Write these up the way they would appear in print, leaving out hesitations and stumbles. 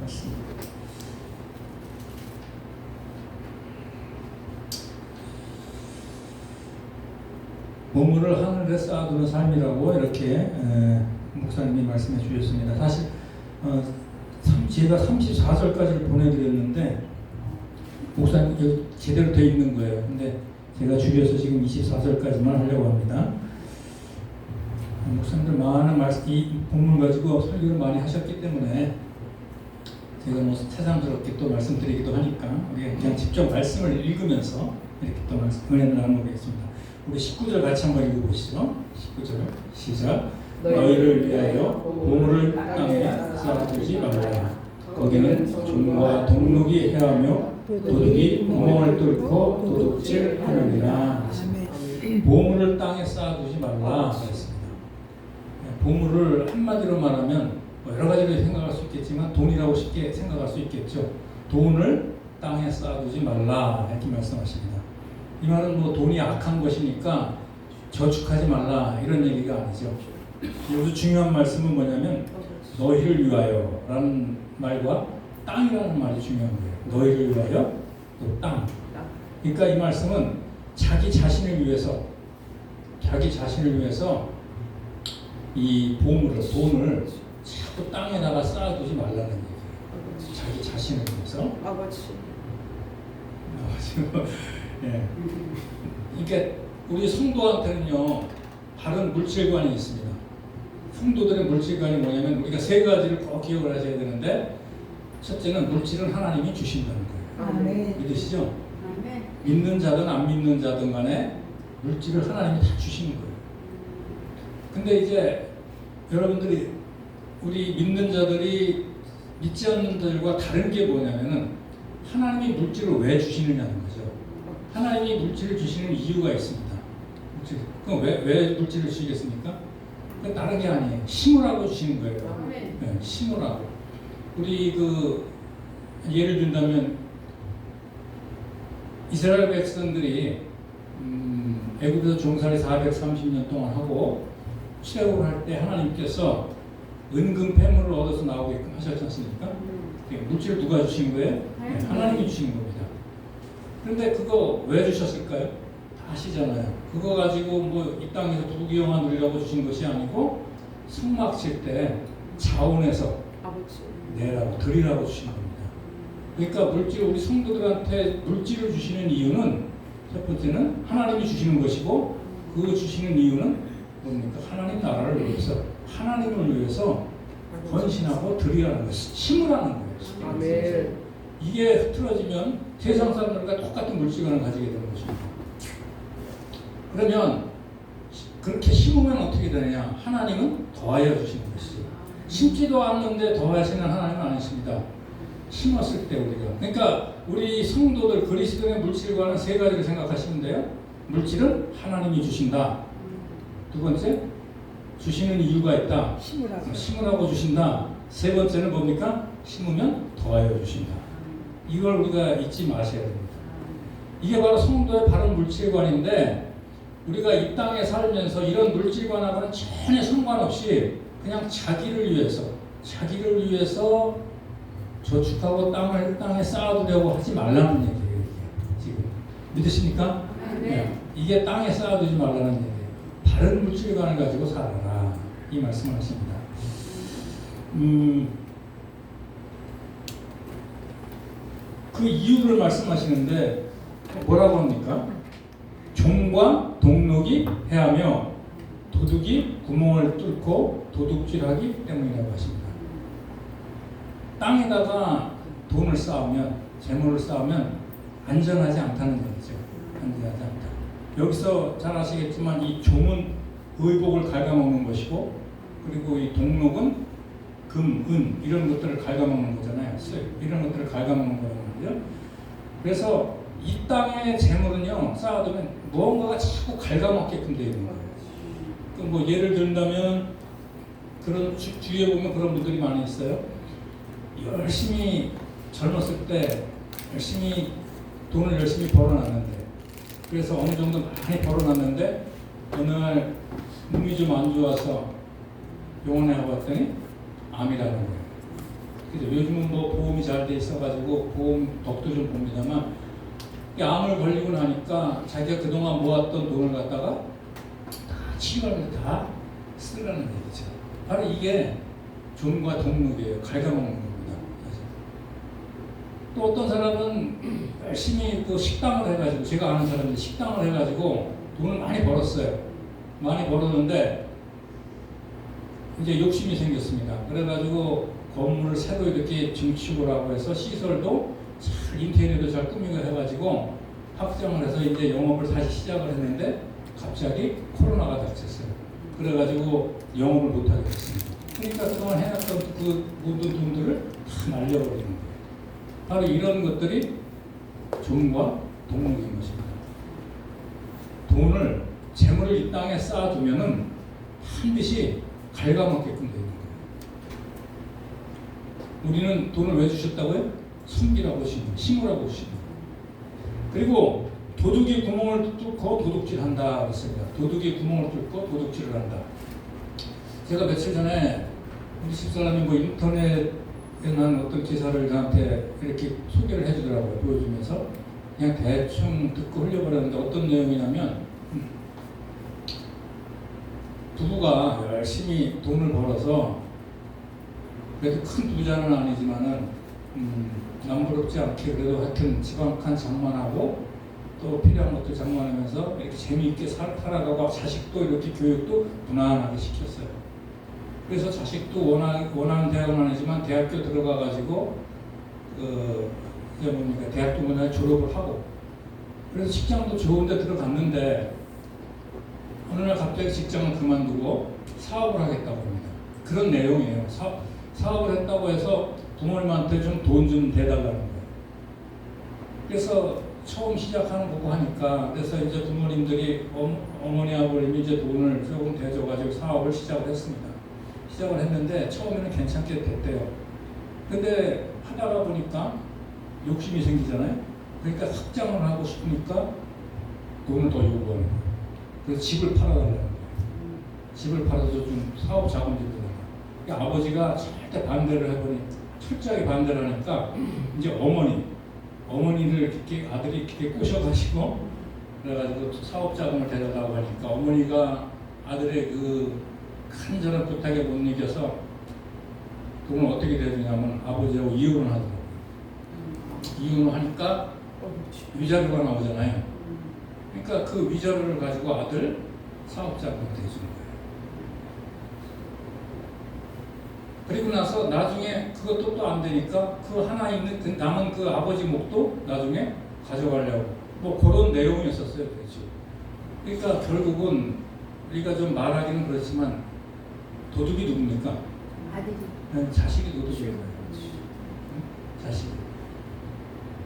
말씀. 보물을 하늘에 쌓아두는 삶이라고 이렇게 목사님이 말씀해 주셨습니다. 사실 제가 34절까지를 보내드렸는데 목사님 제대로 돼 있는 거예요. 근데 제가 줄여서 지금 24절까지만 하려고 합니다. 목사님들 많은 말씀, 이 본문 가지고 설교를 많이 하셨기 때문에 제가 뭐 새삼스럽게 또 말씀드리기도 하니까 우리가 그냥 직접 말씀을 읽으면서 이렇게 또 은혜를 나눠보겠습니다. 우리 19절 같이 한번 읽어보시죠. 19절 시작. 너희를 위하여 보물을 땅에 쌓아두지 말라. 거기는 종과 동록이 해하며 도둑이 구멍을 뚫고 도둑질하느니라. 보물을 땅에 쌓아두지 말라 그랬습니다. 보물을 한마디로 말하면 여러 가지로 생각할 수 있겠지만 돈이라고 쉽게 생각할 수 있겠죠. 돈을 땅에 쌓아두지 말라 이렇게 말씀하십니다. 이 말은 뭐 돈이 악한 것이니까 저축하지 말라 이런 얘기가 아니죠. 여기서 중요한 말씀은 뭐냐면 너희를 위하여 라는 말과 땅이라는 말이 중요한 거예요. 너희를 위하여 또 땅. 그러니까 이 말씀은 자기 자신을 위해서 이 보물을, 돈을 자꾸 땅에다가 쌓아두지 말라는 얘기예요. 자기 자신을 위해서. 아버지. 예. 그러니까 우리 성도한테는요 다른 물질관이 있습니다. 성도들의 물질관이 뭐냐면 우리가 세 가지를 꼭 기억을 하셔야 되는데 첫째는 물질은 하나님이 주신다는 거예요. 아멘. 믿으시죠? 아멘. 믿는 자든 안 믿는 자든 간에 물질을 하나님이 다 주시는 거예요. 근데 이제 여러분들이 우리 믿는 자들이 믿지 않는 자들과 다른 게 뭐냐면은 하나님이 물질을 왜 주시느냐는 거죠. 하나님이 물질을 주시는 이유가 있습니다. 그럼 왜 물질을 주시겠습니까? 다른 게 아니에요. 심으라고 주시는 거예요. 네, 심으라고. 우리 예를 든다면 이스라엘 백성들이 애굽에서 종살이 430년 동안 하고 출애굽을 할 때 하나님께서 은금 폐물을 얻어서 나오게끔 하셨지 않습니까? 물질을 누가 주신 거예요? 네, 하나님이 주신 겁니다. 그런데 그거 왜 주셨을까요? 다 아시잖아요. 그거 가지고 뭐 이 땅에서 부귀영화 누리라고 주신 것이 아니고 성막 칠 때 자원해서 내라고 드리라고 주신 겁니다. 그러니까 우리 성도들한테 물질을 주시는 이유는 첫 번째는 하나님이 주시는 것이고 그 주시는 이유는 뭡니까? 하나님 나라를 위해서 하나님을 위해서 헌신하고 드리라는 것이 심으라는 거예요. 아멘. 이게 흐트러지면 세상 사람들과 똑같은 물질관을 가지게 되는 것입니다. 그러면 그렇게 심으면 어떻게 되느냐? 하나님은 더하여 주시는 것이죠. 심지도 않는데 더하시는 하나님은 아니십니다. 심었을 때 우리가. 그러니까 우리 성도들 그리스도의 물질과는 세 가지를 생각하시면 돼요. 물질은 하나님이 주신다. 두 번째, 주시는 이유가 있다. 심으라고 주신다. 세 번째는 뭡니까? 심으면 더하여 주신다. 이걸 우리가 잊지 마셔야 됩니다. 이게 바로 성도의 바른 물질관인데 우리가 이 땅에 살면서 이런 물질관하고는 전혀 상관없이 그냥 자기를 위해서 저축하고 땅에 쌓아두려고 하지 말라는 얘기예요. 지금 믿으십니까? 네. 이게 땅에 쌓아두지 말라는 얘기예요. 바른 물질관을 가지고 살아라 이 말씀을 하십니다. 그 이유를 말씀하시는데 뭐라고 합니까? 종과 동록이 해하며 도둑이 구멍을 뚫고 도둑질하기 때문이라고 하십니다. 땅에다가 돈을 쌓으면 재물을 쌓으면 안전하지 않다는 얘기죠. 안전하지 않다. 여기서 잘 아시겠지만 이 종은 의복을 갉아먹는 것이고 그리고 이 동록은 금, 은 이런 것들을 갉아먹는 거잖아요. 이런 것들을 갉아먹는 거란 말이죠. 그래서 이 땅의 재물은요 쌓아두면 무언가가 자꾸 갉아먹게끔 되어 있는 거예요. 뭐 예를 든다면 그런 주위에 보면 그런 분들이 많이 있어요. 열심히 젊었을 때 돈을 열심히 벌어놨는데 그래서 어느 정도 많이 벌어놨는데 어느 날 몸이 좀 안 좋아서 병원에 가봤더니 암이라는 거예요. 그죠? 요즘은 뭐 잘 돼 있어가지고 보험 덕도 좀 봅니다만, 이 암을 걸리고 나니까 자기가 그동안 모았던 돈을 갖다가 다 치료하는데 다 쓰라는 얘기죠. 바로 이게 종과 동록이에요. 갉아먹는 겁니다. 또 어떤 사람은 열심히 그 식당을 해가지고, 제가 아는 사람들 식당을 해가지고 돈을 많이 벌었어요. 많이 벌었는데 이제 욕심이 생겼습니다. 그래가지고 건물을 새로 이렇게 증축을 하고 해서 시설도 잘 인테리어도 잘 꾸미고 해가지고 확장을 해서 이제 영업을 다시 시작을 했는데 갑자기 코로나가 닥쳤어요. 그래가지고 영업을 못하게 됐습니다. 그러니까 그동안 해놨던 그 모든 돈들을 다 날려버리는 거예요. 바로 이런 것들이 종과 동록인 것입니다. 돈을, 재물을 이 땅에 쌓아두면은 반드시 갉아먹게끔 되는 거예요. 우리는 돈을 왜 주셨다고요? 숨기라고 주신 거예요. 심으라고 주신 거예요. 그리고 도둑이 구멍을 뚫고 도둑질한다 그랬습니다. 도둑이 구멍을 뚫고 도둑질을 한다. 제가 며칠 전에 우리 집사람이 뭐 인터넷에 난 어떤 기사를 저한테 이렇게 소개를 해주더라고요. 보여주면서 그냥 대충 듣고 흘려버렸는데 어떤 내용이냐면, 부부가 열심히 돈을 벌어서 그래도 큰 부자는 아니지만은 남부럽지 않게 그래도 하여튼 집 한 칸 장만하고 또 필요한 것도 장만하면서 이렇게 재미있게 살아가고 자식도 이렇게 교육도 무난하게 시켰어요. 그래서 자식도 원하는 대학은 아니지만 대학교 들어가가지고 이제 뭡니까 대학도 그냥 졸업을 하고, 그래서 직장도 좋은데 들어갔는데 어느 날 갑자기 직장을 그만두고 사업을 하겠다고 합니다. 그런 내용이에요. 사업을 했다고 해서 부모님한테 좀 돈 좀 대달라는 거예요. 그래서 처음 시작하는 거고 하니까, 그래서 이제 부모님들이 어머니 아버님이 이제 돈을 조금 대줘가지고 사업을 시작을 했습니다. 시작을 했는데 처음에는 괜찮게 됐대요. 근데 하다가 보니까 욕심이 생기잖아요. 그러니까 확장을 하고 싶으니까 돈을 더 요구하는 거예요. 그래서 집을 팔아달라는 거예요. 집을 팔아서 좀 사업 자금 좀 주는 거예요. 그러니까 아버지가 절대 반대를 해버리니, 철저하게 반대를 하니까 이제 어머니를 이렇게 아들이 이렇게 꼬셔가지고 그래가지고 사업 자금을 대달라고 하니까 어머니가 아들의 그 간절한 부탁에 못 이겨서 돈을 어떻게 대주냐면 아버지하고 이혼을 하더라고요. 이혼을 하니까 위자료가 나오잖아요. 그러니까 그 위자료를 가지고 아들 사업 자금을 대주는 거예요. 그리고 나서 나중에 그것도 또 안 되니까 그 하나 있는 그 남은 그 아버지 목도 나중에 가져가려고, 뭐 그런 내용이었었어요. 그렇죠. 그러니까 결국은 우리가 좀 말하기는 그렇지만 도둑이 누굽니까? 아들이. 자식이 도둑이에요. 자식.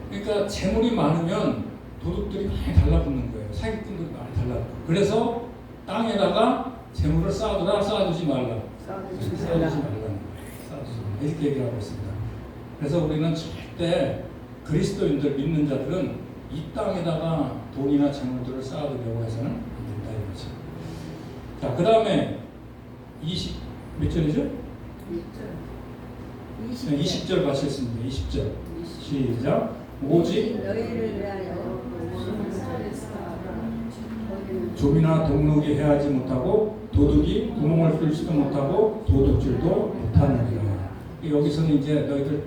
그러니까 재물이 많으면 도둑들이 많이 달라붙는 거예요. 사기꾼들이 많이 달라붙고. 그래서 땅에다가 재물을 쌓아두라, 쌓아두지 말라. 쌓아두지 말라는 거예요. 이렇게 얘기를 하고 있습니다. 그래서 우리는 절대 그리스도인들 믿는 자들은 이 땅에다가 돈이나 재물들을 쌓아두려고 해서는 안 된다 이거죠. 자, 그 다음에 20몇 절이죠? 20절 같이했습니다. 20절 시작. 오직 너희를 위하여 좀이나 동록이 해하지 못하고 도둑이 구멍을 뚫지도 못하고 도둑질도 못하느니라. 여기서는 이제 너희들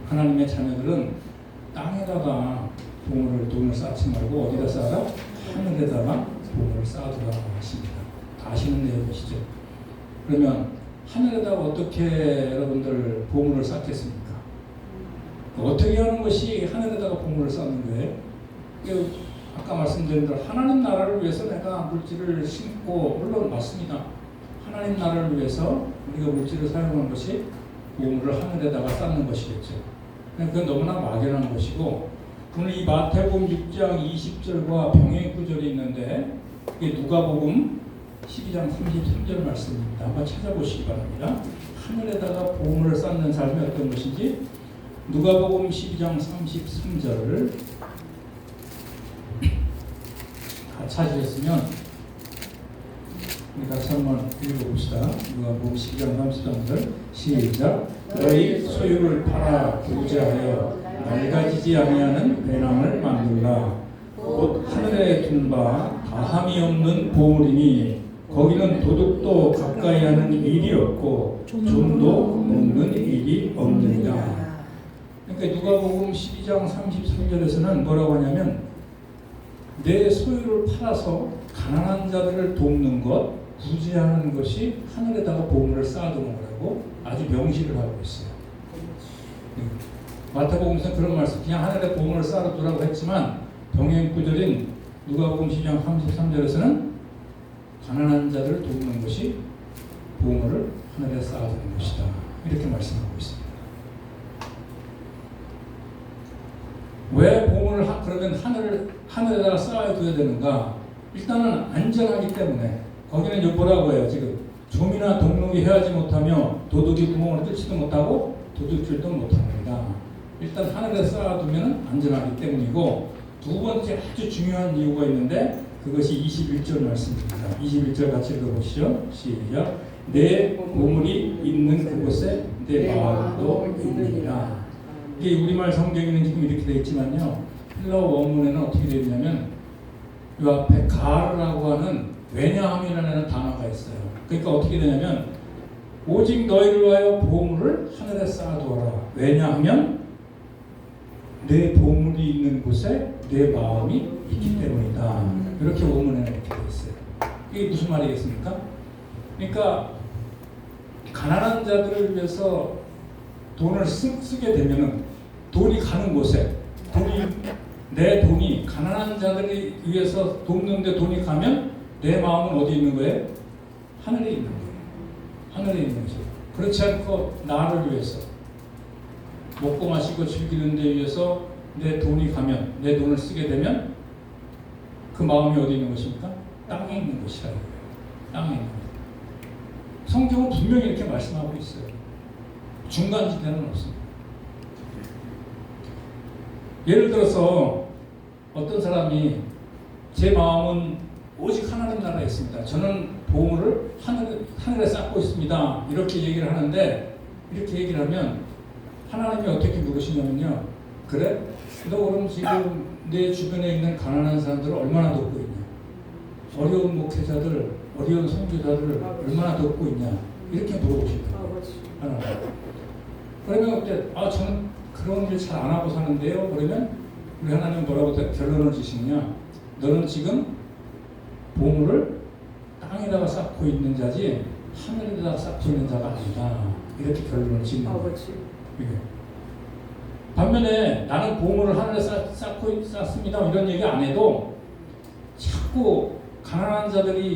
하나님의 자녀들은 땅에다가 돈을 쌓지 말고 어디다 쌓아라? 하늘에다가 돈을 쌓아두라 하십니다. 다 아시는 내용이시죠? 그러면 하늘에다가 어떻게 여러분들 보물을 쌓겠습니까? 어떻게 하는 것이 하늘에다가 보물을 쌓는 거예요? 아까 말씀드린 대로 하나님 나라를 위해서 내가 물질을 심고, 물론 맞습니다. 하나님 나라를 위해서 우리가 물질을 사용하는 것이 보물을 하늘에다가 쌓는 것이겠죠. 그건 너무나 막연한 것이고, 오늘 이 마태복음 6장 20절과 병행 구절이 있는데 이게 누가복음 12장 33절 말씀입니다. 한번 찾아보시기 바랍니다. 하늘에다가 보물을 쌓는 삶이 어떤 것인지 누가복음 12장 33절을 다 찾으셨으면 우리 같이 한번 읽어봅시다. 누가복음 12장 33절 시작. 너희 소유를 팔아 부자하여 낡아지지 아니하는 배낭을 만들라. 곧 하늘에 둔 바 다함이 없는 보물이니 거기는 도둑도 가까이 하는 일이 없고 좀도 먹는 일이 없느니라. 그러니까 누가복음 12장 33절에서는 뭐라고 하냐면 내 소유를 팔아서 가난한 자들을 돕는 것, 부지하는 것이 하늘에다가 보물을 쌓아두는 거라고 아주 명시를 하고 있어요. 마태복음에서 그런 말씀, 그냥 하늘에 보물을 쌓아두라고 했지만 병행 구절인 누가복음 12장 33절에서는 가난한 자들을 돕는 것이 보물을 하늘에 쌓아두는 것이다. 이렇게 말씀하고 있습니다. 왜 보물을 그러면 하늘에다가 쌓아둬야 되는가? 일단은 안전하기 때문에. 거기는 뭐라고 해요? 지금 좀이나 동록이 헤아지 못하며 도둑이 구멍을 뚫지도 못하고 도둑질도 못합니다. 일단 하늘에 쌓아두면 안전하기 때문이고, 두 번째 아주 중요한 이유가 있는데 그것이 21절 말씀입니다. 21절 같이 읽어보시죠. 시작. 내 보물이 있는 그곳에 내 마음도 있느니라. 이게 우리말 성경에는 지금 이렇게 되어 있지만요, 헬라어 원문에는 어떻게 되어 있냐면 이 앞에 가르라고 하는 왜냐함이라는 단어가 있어요. 그러니까 어떻게 되냐면 오직 너희를 위하여 보물을 하늘에 쌓아두어라. 왜냐하면 내 보물이 있는 곳에 내 마음이 있기 때문이다. 이렇게 원문에는 이렇게 되어 있어요. 이게 무슨 말이겠습니까? 그러니까 가난한 자들을 위해서 돈을 쓰게 되면은 돈이 가는 곳에 내 돈이 가난한 자들을 위해서 돕는데 돈이 가면 내 마음은 어디 있는 거예요? 하늘에 있는 거예요. 하늘에 있는 거죠. 그렇지 않고 나를 위해서 먹고 마시고 즐기는 데 위해서 내 돈이 가면, 내 돈을 쓰게 되면 그 마음이 어디 있는 것입니까? 땅에 있는 것이라는 거예요. 땅에 있는 것. 성경은 분명히 이렇게 말씀하고 있어요. 중간지대는 없습니다. 예를 들어서 어떤 사람이 제 마음은 오직 하나님 나라에 있습니다. 저는 보물을 하늘에 쌓고 있습니다. 이렇게 얘기를 하는데, 이렇게 얘기를 하면 하나님이 어떻게 물으시냐면요. 그래? 너 그럼 지금 내 주변에 있는 가난한 사람들을 얼마나 돕고 있냐? 어려운 목회자들, 어려운 선교자들을 얼마나 돕고 있냐? 이렇게 물어보시더라고요. 하나님. 그러면 그때 저는 그런 일 잘 안 하고 사는데요. 그러면 우리 하나님 뭐라고 결론을 주시느냐? 너는 지금 보물을 땅에다가 쌓고 있는 자지 하늘에다가 쌓고 있는 자가 아니다. 이렇게 결론을 짓는 거예요. 반면에 나는 보물을 하늘에 쌓습니다. 이런 얘기 안 해도 자꾸 가난한 자한테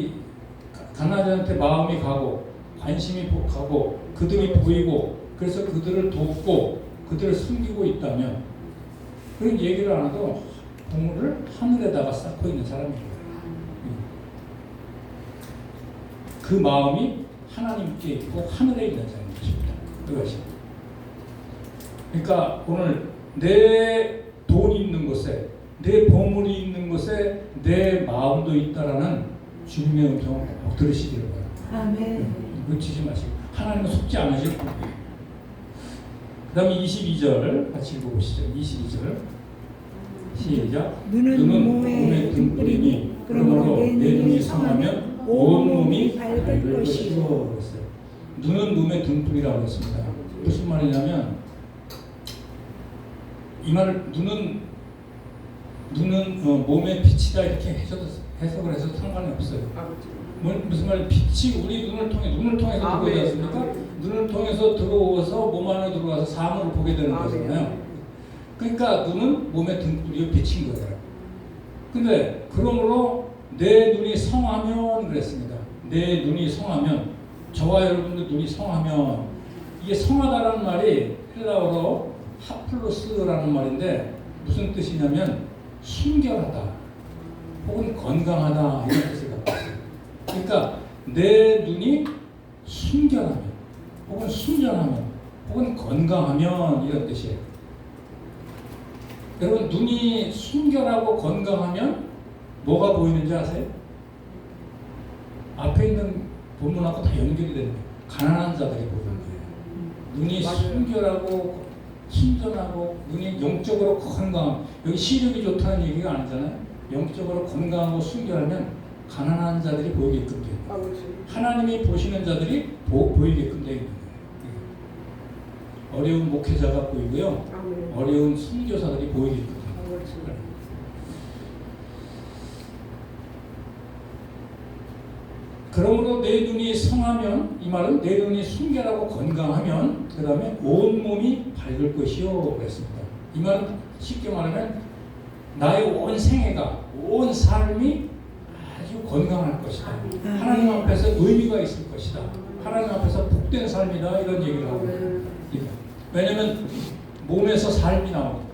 마음이 가고 관심이 가고 그들이 보이고 그래서 그들을 돕고 그들을 숨기고 있다면 그런 얘기를 안 해도 보물을 하늘에다가 쌓고 있는 사람입니다. 그 마음이 하나님께 있고 하늘에 있는 자인 것입니다. 그것이. 그러니까 오늘 내 돈이 있는 곳에, 내 보물이 있는 곳에 내 마음도 있다라는 주님의 음성을 꼭 들으시기를 바랍니다. 아멘. 놓치지 마시고 하나님은 속지 않으실 겁니다. 그 다음에 22절 같이 읽어보시죠. 22절 시작. 눈은 몸의 등불이니 그러므로 내 눈이 성하면 온 몸이 밝을 것이요. 그랬어요. 눈은 몸의 등불이라고 했습니다. 무슨 말이냐면 이 말을 눈은 몸의 빛이다 이렇게 해석을 해서 상관이 없어요. 무슨 말이냐면 빛이 우리 눈을 통해서 들어오지 않습니까? 눈을 통해서 들어오서 몸 안에 들어와서 사물을 보게 되는 거잖아요. 그러니까 눈은 몸의 등불이요 빛인 거예요. 근데 그러므로 내 눈이 성하면 그랬습니다. 내 눈이 성하면, 저와 여러분들 눈이 성하면, 이게 성하다라는 말이 헬라어로 하플로스라는 말인데 무슨 뜻이냐면 순결하다 혹은 건강하다 이런 뜻을 갖고 있어요. 그러니까 내 눈이 순결하면 혹은 순전하면 혹은 건강하면 이런 뜻이에요. 여러분 눈이 순결하고 건강하면 뭐가 보이는지 아세요? 앞에 있는 본문하고 다 연결이 되는 거예요. 가난한 자들이 보는 거예요. 눈이 순결하고 신전하고 눈이 영적으로 건강. 여기 시력이 좋다는 얘기가 아니잖아요. 영적으로 건강하고 순결하면 가난한 자들이 보이게끔 돼요. 하나님이 보시는 자들이 보이게끔 되어 있는 거예요. 어려운 목회자가 보이고요. 어려운 선교사들이 보이게끔 돼요. 그러므로 내 눈이 성하면, 이 말은 내 눈이 순결하고 건강하면 그 다음에 온 몸이 밝을 것이요 그랬습니다. 이 말은 쉽게 말하면 나의 온 생애가, 온 삶이 아주 건강할 것이다. 하나님 앞에서 의미가 있을 것이다. 하나님 앞에서 복된 삶이다. 이런 얘기를 하고 있습니다. 왜냐하면 몸에서 삶이 나오니까.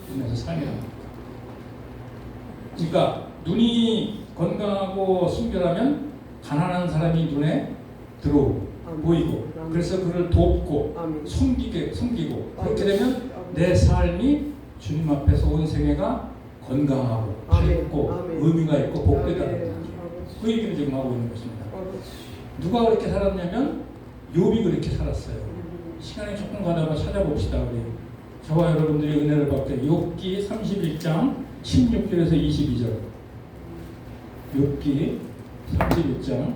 몸에서 삶이 나오니까. 그러니까 눈이 건강하고 순결하면 가난한 사람이 눈에 들어오고 보이고, 그래서 그를 돕고 섬기고, 그렇게 되면 내 삶이 주님 앞에서 온 생애가 건강하고 밝고 의미가 있고 복되다는 거예요. 그 얘기를 지금 하고 있는 것입니다. 누가 그렇게 살았냐면 욥이 그렇게 살았어요. 시간이 조금 가다가 찾아봅시다. 우리 저와 여러분들이 은혜를 받게 욥기 31장 16절에서 22절. 욥기 31장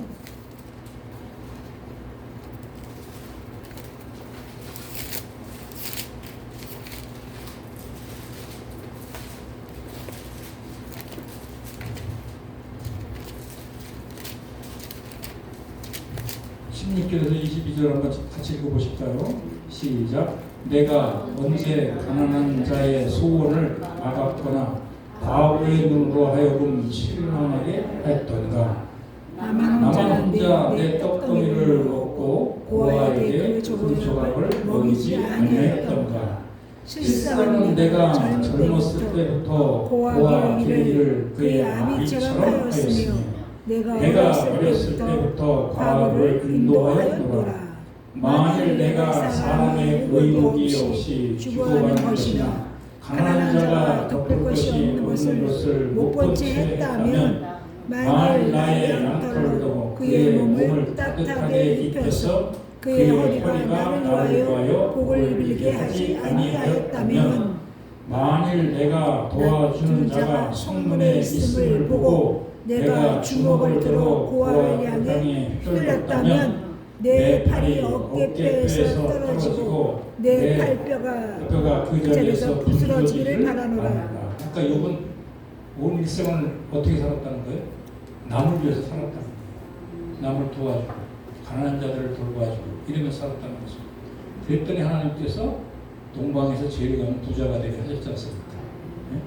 16절에서 22절 한번 같이 읽어보실까요? 시작. 내가 언제 가난한 자의 소원을 막았거나 과부의 눈으로 하여금 실망하게 했던가. 나만 혼자 내 떡덩이를 먹고 고아에게 그 조각을 먹이지 아니하였던가. 실상은 내가 젊었을 때부터 고아 기르기를 그의 아비처럼 하였으며 내가 어렸을 때부터 과부를 인도하였노라. 만일 내가 사람의 의복이 없이 죽어가는 것이나 가난한 자가 덮을 것이 없는 것을 못 본 채 했다면, 만일 나의 양털로 그의 몸을 따뜻하게 입혀서 그의 허리가 나를 위하여 복을 빌게 하지 아니하였다면, 만일 내가 도와주는 자가 성문에 있음을 보고 내가 주먹을 들어 고아를 향해 휘둘렀다면 내 팔이 어깨뼈에서 떨어지고 내 팔뼈가 그 자리에서 부스러지기를 바라노라. 그러니까 욥은 온 일생을 어떻게 살았다는 거예요? 남을 위해서 살았다는 거예요. 남을 도와주고 가난한 자들을 돌봐주고 이러면서 살았다는 거죠. 그랬더니 하나님께서 동방에서 죄를 가는 부자가 되게 하셨지 않습니까? 네?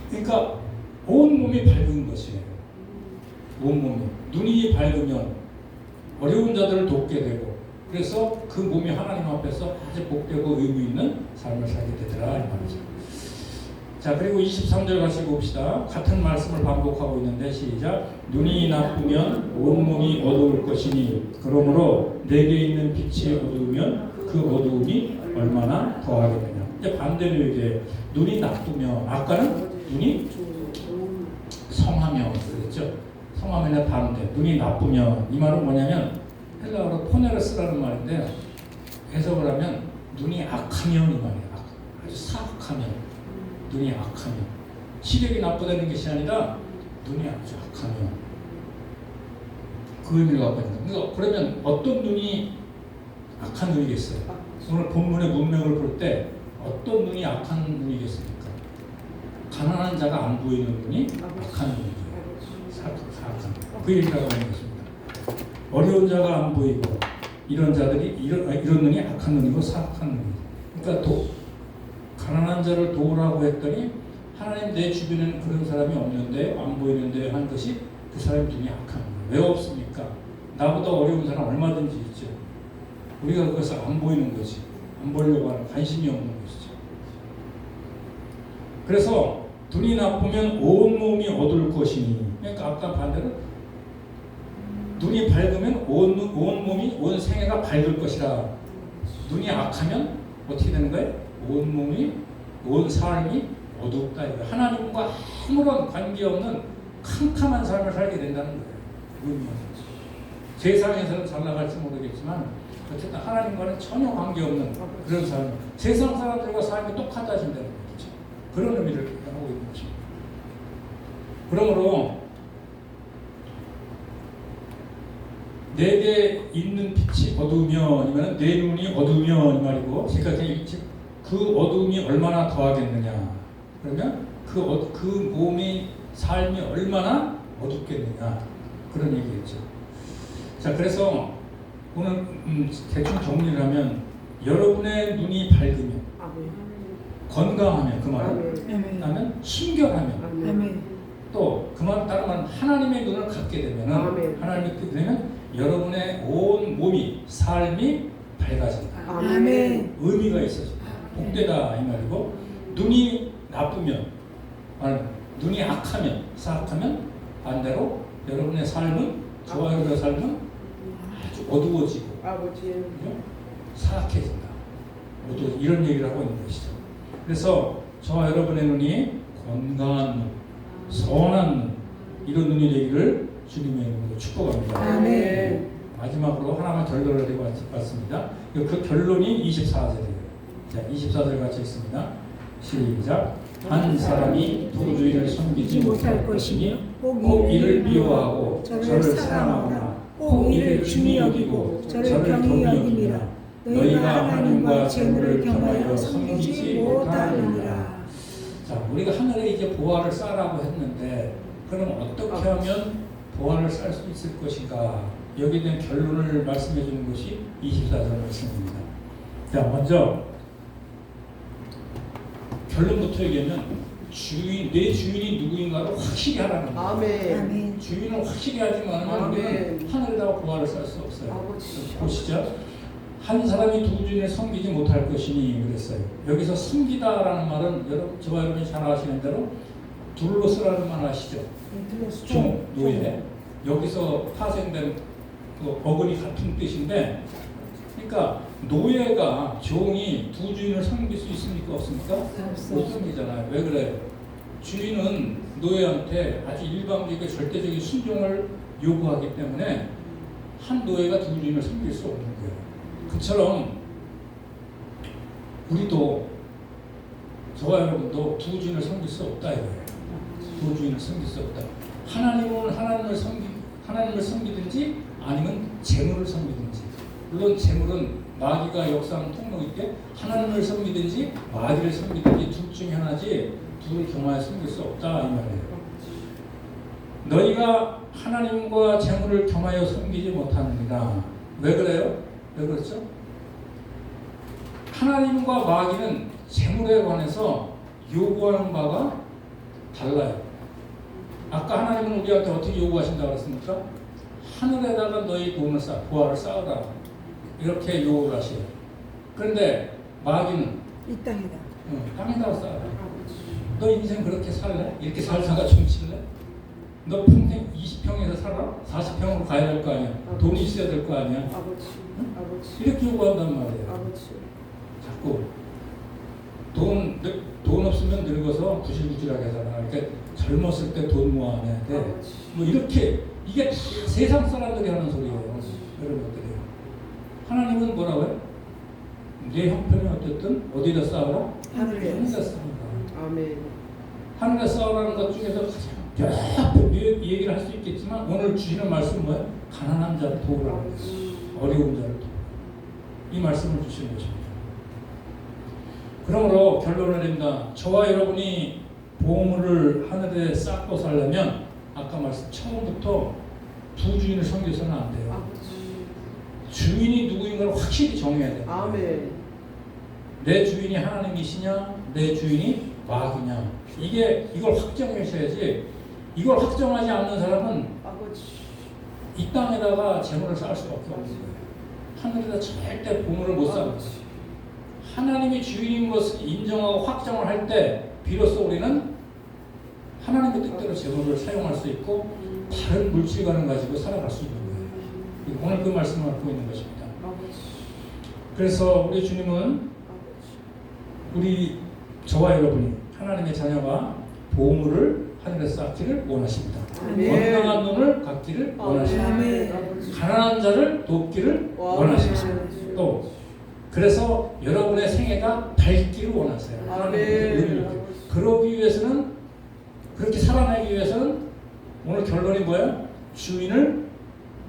그러니까 온 몸이 밝은 것이에요. 온 몸이. 눈이 밝으면 어려운 자들을 돕게 되고, 그래서 그 몸이 하나님 앞에서 아주 복되고 의미 있는 삶을 살게 되더라 이 말이죠. 자, 그리고 23절 같이 봅시다. 같은 말씀을 반복하고 있는데 시작. 눈이 나쁘면 온 몸이 어두울 것이니 그러므로 내게 있는 빛이 어두우면 그 어두움이 얼마나 더하겠느냐. 이제 반대로 얘기해요. 눈이 나쁘면, 아까는 눈이 성하면 그랬죠. 성하면의 반대. 눈이 나쁘면, 이 말은 뭐냐면 헬라어로 포네르스라는 말인데 해석을 하면 눈이 악하면 이 말이에요. 아주 사악하면, 눈이 악하면. 시력이 나쁘다는 것이 아니라 눈이 아주 악하면, 그 의미를 갖고 있는 거예요. 그러면 어떤 눈이 악한 눈이겠어요? 오늘 본문의 문맥을 볼 때 어떤 눈이 악한 눈이겠습니까? 가난한 자가 안 보이는 눈이 악한 눈이죠. 사악한. 그 얘기를 하고 있는 것입니다. 어려운 자가 안 보이고 이런 자들이 이런 눈이 악한 눈이고 사악한 눈이죠. 그러니까 가난한 자를 도우라고 했더니 하나님 내 주변에는 그런 사람이 없는데 안 보이는데 한 것이 그 사람의 눈이 악한 거예요. 왜 없습니까? 나보다 어려운 사람 얼마든지 있죠. 우리가 그것을 안 보이는 거지. 안 보려고 하는 관심이 없는 것이죠. 그래서 눈이 나쁘면 온 몸이 어두울 것이니, 그러니까 아까 반대로 눈이 밝으면 온 몸이, 온 생애가 밝을 것이라. 눈이 악하면 어떻게 되는 거예요? 온 몸이, 온 삶이 어둡다. 하나님과 아무런 관계없는 캄캄한 삶을 살게 된다는 거예요. 의미가 세상에서는 잘 나갈지 모르겠지만 어쨌든 하나님과는 전혀 관계없는 그런 삶, 세상 사람들과 삶이 똑같아진다는 거죠. 그런 의미를 하고 있는 것입니다. 그러므로 내게 있는 빛이 어두우면 내 눈이 어두우면 이 말이고, 그 어두움이 얼마나 더하겠느냐. 그러면 그 몸의 삶이 얼마나 어둡겠느냐. 그런 얘기겠죠. 자, 그래서 오늘 대충 정리를 하면 여러분의 눈이 밝으면, 건강하면, 그 말은 그다음에 순결하면, 또 그 말 다른 말은 하나님의 눈을 갖게 되면, 하나님의 뜻이 되면 여러분의 온 몸이, 삶이 밝아진다. 아멘. 의미가 있어진다. 복되다 이 말이고, 눈이 나쁘면, 눈이 악하면, 사악하면 반대로 여러분의 삶은, 저와 여러분의 삶은 아주 어두워지고 사악해진다. 이런 얘기를 하고 있는 것이죠. 그래서 저와 여러분의 눈이 건강한 눈, 선한 눈, 이런 눈이 되기를 주님의 이름으로 축복합니다. 아멘. 마지막으로 하나만 결론을 내고 왔습니다. 그 결론이 24절이에요. 자, 24절 같이 읽습니다. 시작. 한 사람이 두 주인을 섬기지 못할 것이니 혹 이를 미워하고 저를 사랑하거나 혹 이를 중히 여기고 저를 경히 여김이라. 너희가 하나님과 재물을 겸하여 섬기지 못하느니라. 자, 우리가 하늘에 이제 보화를 쌓으라고 했는데, 그럼 어떻게 하면 보화를 쌓을 수 있을 것인가? 여기에 대한 결론을 말씀해 주는 것이 24절 말씀입니다. 자, 먼저 결론부터 얘기하면 내 주인이 누구인가를 확실히 하라는 거예요. 아멘. 주인을 확실히 하지만 우리는 하늘에다가 보화를 쌓을 수 없어요. 보시죠. 한 사람이 두 주인을 섬기지 못할 것이니 그랬어요. 여기서 섬기다라는 말은 저와 여러분이 잘 아시는 대로 둘러쓰라는 말 아시죠? 종, 노예. 여기서 파생된 그 어근이 같은 뜻인데, 그러니까 노예가, 종이 두 주인을 섬길 수 있습니까? 없습니까? 못 섬기잖아요. 왜 그래요? 주인은 노예한테 아주 일방적이고 절대적인 순종을 요구하기 때문에 한 노예가 두 주인을 섬길 수 없는 거예요. 그처럼 우리도, 저와 여러분도 두 주인을 섬길 수 없다 이거예요. 두 주인을 섬길 수 없다. 하나님을 섬기든지 아니면 재물을 섬기든지. 물론 재물은 마귀가 역사하는 통로일 때 하나님을 섬기든지 마귀를 섬기든지 둘 중에 하나지, 둘을 경하여 섬길 수 없다 이 말이에요. 너희가 하나님과 재물을 겸하여 섬기지 못하느니라. 왜 그래요? 왜 그렇죠? 하나님과 마귀는 재물에 관해서 요구하는 바가 달라요. 아까 하나님은 우리한테 어떻게 요구하신다고 그랬습니까? 하늘에다가 너희 돈을 보화를 쌓으라, 이렇게 요구를 하셔요. 그런데 마귀는 이 땅이다. 땅에다가 쌓아라. 너 인생 그렇게 살래? 이렇게 살다가 춤칠래? 너 평생 20평에서 살아? 40평으로 가야 될 거 아니야? 돈이 있어야 될 거 아니야? 응? 이렇게 요구한단 말이에요. 자꾸 돈 없으면 늙어서 구실구실하게 살아. 그러니까 젊었을 때 돈 모아내야 돼. 뭐 이렇게, 이게 세상 사람들이 하는 소리예요. 여러분들이요. 하나님은 뭐라고요? 내 형편이 어쨌든 어디다 쌓아라? 하늘에다 쌓아라. 아멘. 하늘에 쌓으라는 것 중에서 가장 얘기를 할 수 있겠지만, 오늘 주시는 말씀은 뭐예요? 가난한 자를 도우라는 거예요. 어려운 자를 도우라. 이 말씀을 주시는 것입니다. 그러므로 결론을 냅니다. 저와 여러분이 보물을 하늘에 쌓고 살려면, 아까 말씀 처음부터 두 주인을 섬겨서는 안 돼요. 주인이 누구인가를 확실히 정해야 돼요. 아멘. 내 주인이 하나님이시냐, 내 주인이 마귀냐, 이걸 확정하셔야지. 이걸 확정하지 않는 사람은 이 땅에다가 재물을 쌓을 수밖에 없는 거예요. 하늘에다 절대 보물을 못 쌓는 거예요. 하나님이 주인인 것을 인정하고 확정을 할 때 비로소 우리는 하나님의 뜻대로 재물을 사용할 수 있고 다른 물질관을 가지고 살아갈 수 있는 거예요. 오늘 그 말씀을 갖고 있는 것입니다. 그래서 우리 주님은 저와 여러분이, 하나님의 자녀가 보물을 하늘에서 쌓기를 원하십니다. 아멘. 건강한 눈을 갖기를 원하십니다. 아멘. 가난한 자를 돕기를 원하십니다. 또 그래서 여러분의 생애가 밝기를 원하세요. 아멘. 그러기 위해서는, 그렇게 살아내기 위해서는 오늘 결론이 뭐예요? 주인을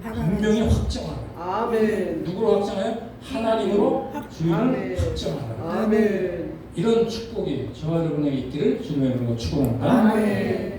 분명히 확정하라. 아멘. 누구로 확정해요? 하나님으로 주인을 아멘. 확정하라. 아멘. 이런 축복이 저와 여러분에게 있기를 주님의 이름으로 축원합니다. 아멘.